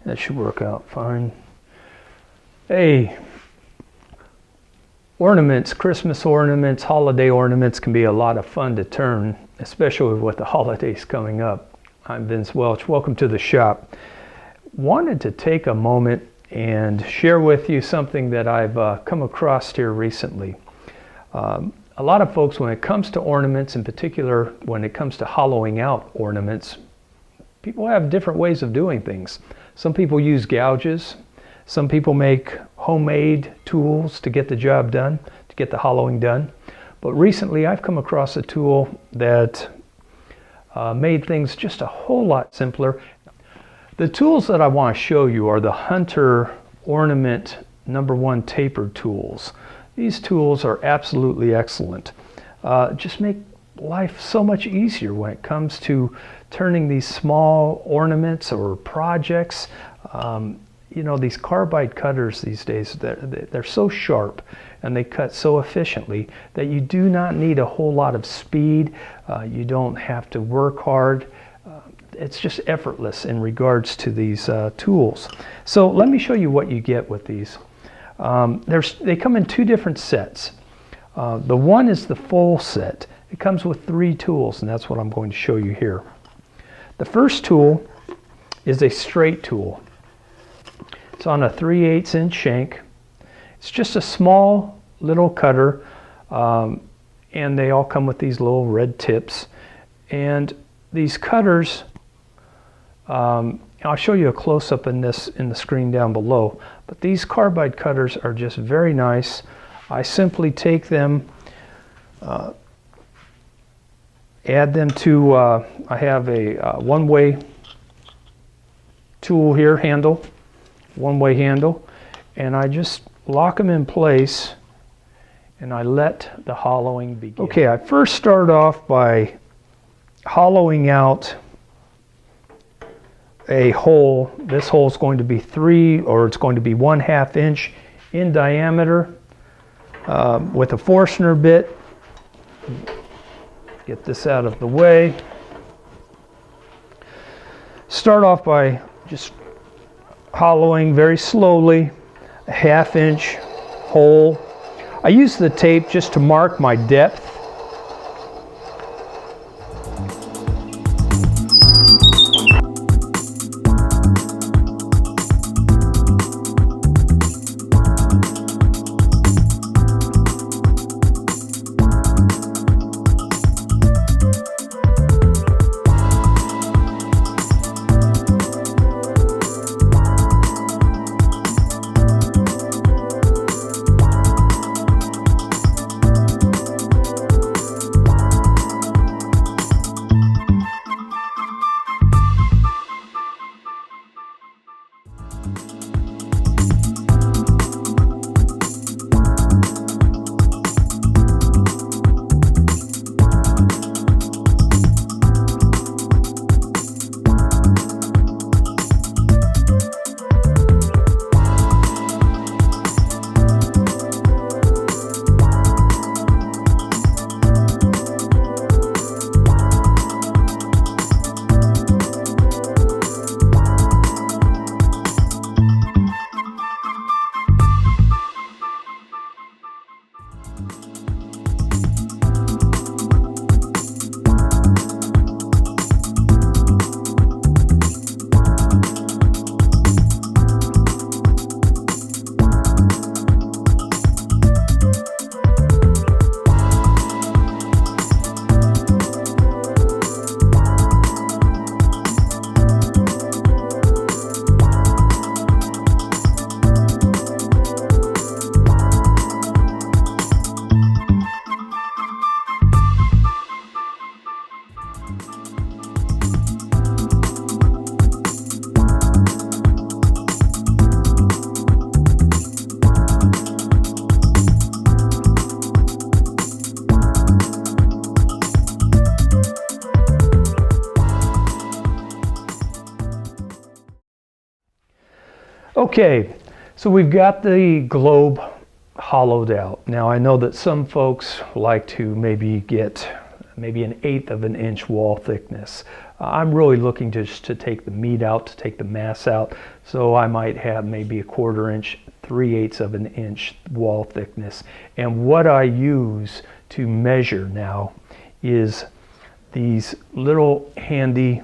That should work out fine. Hey, ornaments, Christmas ornaments, holiday ornaments can be a lot of fun to turn, especially with the holidays coming up. I'm Vince Welch. Welcome to the shop. Wanted to take a moment and share with you something that I've come across here recently. A lot of folks, when it comes to ornaments, in particular when it comes to hollowing out ornaments, people have different ways of doing things. Some people use gouges. Some people make homemade tools to get the job done, to get the hollowing done. But recently I've come across a tool that made things just a whole lot simpler. The tools that I want to show you are the Hunter Ornament #1 tapered tools. These tools are absolutely excellent. Just make life so much easier when it comes to turning these small ornaments or projects. You know, these carbide cutters these days, they're so sharp and they cut so efficiently that you do not need a whole lot of speed. You don't have to work hard. It's just effortless in regards to these tools. So let me show you what you get with these. They come in two different sets. The one is the full set. It comes with 3 tools, and that's what I'm going to show you here. The first tool is a straight tool. It's on a 3/8 inch shank. It's just a small little cutter, and they all come with these little red tips. And these cutters, I'll show you a close-up in the screen down below, but these carbide cutters are just very nice. I simply take them, add them to, I have a one-way tool here, handle, one-way handle, and I just lock them in place and I let the hollowing begin. Okay, I first start off by hollowing out a hole. This hole is going to be 1/2 inch in diameter with a Forstner bit. Get this out of the way. Start off by just hollowing very slowly a 1/2 inch hole. I use the tape just to mark my depth. Okay, so we've got the globe hollowed out. Now I know that some folks like to maybe get maybe an 1/8 of an inch wall thickness. I'm really looking just to take the meat out, to take the mass out, so I might have maybe a 1/4 inch, 3/8 of an inch wall thickness. And what I use to measure now is these little handy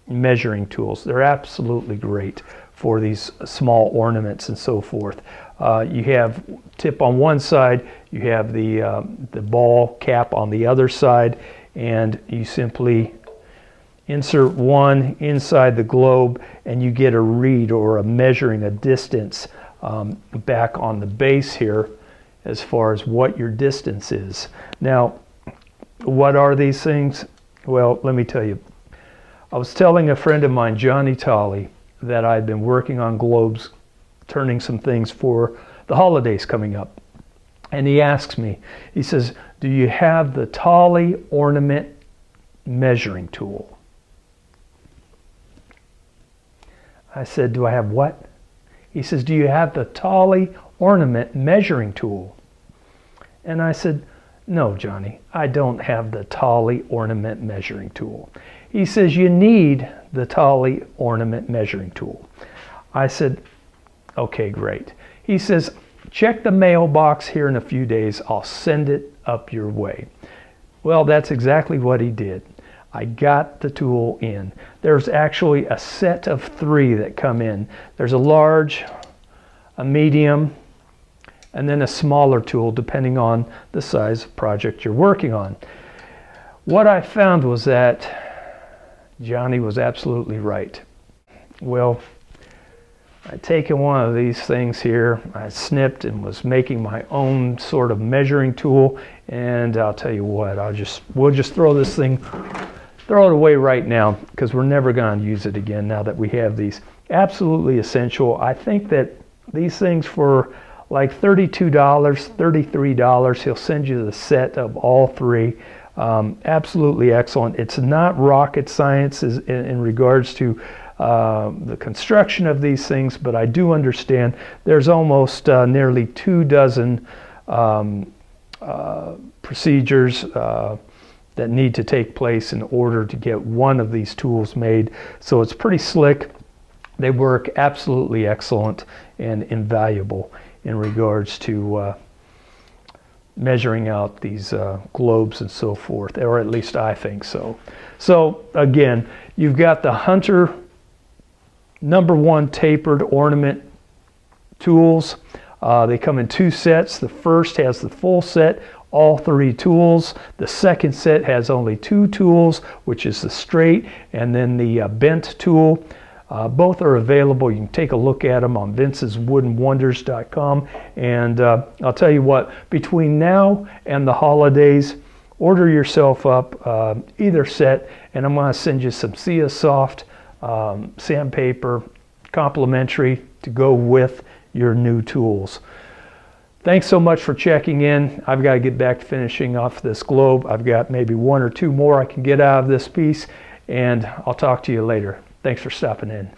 measuring tools. They're absolutely great for these small ornaments and so forth. You have tip on one side, you have the ball cap on the other side, and you simply insert one inside the globe and you get a read or a measuring a distance back on the base here as far as what your distance is. Now, what are these things? Well, let me tell you. I was telling a friend of mine, Johnny Tolly, that I'd been working on globes, turning some things for the holidays coming up. And he asks me, he says, do you have the Tolly Ornament measuring tool? I said, do I have what? He says, do you have the Tolly Ornament measuring tool? And I said, no, Johnny, I don't have the Tolly Ornament measuring tool. He says, you need the Tolly Ornament measuring tool. I said, okay, great. He says, check the mailbox here in a few days. I'll send it up your way. Well, that's exactly what he did. I got the tool in. There's actually a set of 3 that come in. There's a large, a medium, and then a smaller tool depending on the size project you're working on. What I found was that Johnny was absolutely right. Well, I'd taken one of these things here, I snipped and was making my own sort of measuring tool, and I'll tell you what, we'll just throw this thing, throw it away right now, because we're never going to use it again now that we have these. Absolutely essential. I think that these things for like $32, $33, he'll send you the set of all 3. Absolutely excellent. It's not rocket science in regards to the construction of these things, but I do understand there's almost nearly 24 procedures that need to take place in order to get one of these tools made. So it's pretty slick. They work absolutely excellent and invaluable in regards to measuring out these globes and so forth, or at least I think so. So again, you've got the Hunter #1 tapered ornament tools. They come in 2 sets. The first has the full set, all 3 tools. The second set has only 2 tools, which is the straight and then the bent tool. Both are available. You can take a look at them on vinceswoodenwonders.com. And I'll tell you what, between now and the holidays, order yourself up either set, and I'm going to send you some Sia Soft sandpaper complimentary to go with your new tools. Thanks so much for checking in. I've got to get back to finishing off this globe. I've got maybe 1 or 2 more I can get out of this piece, and I'll talk to you later. Thanks for stopping in.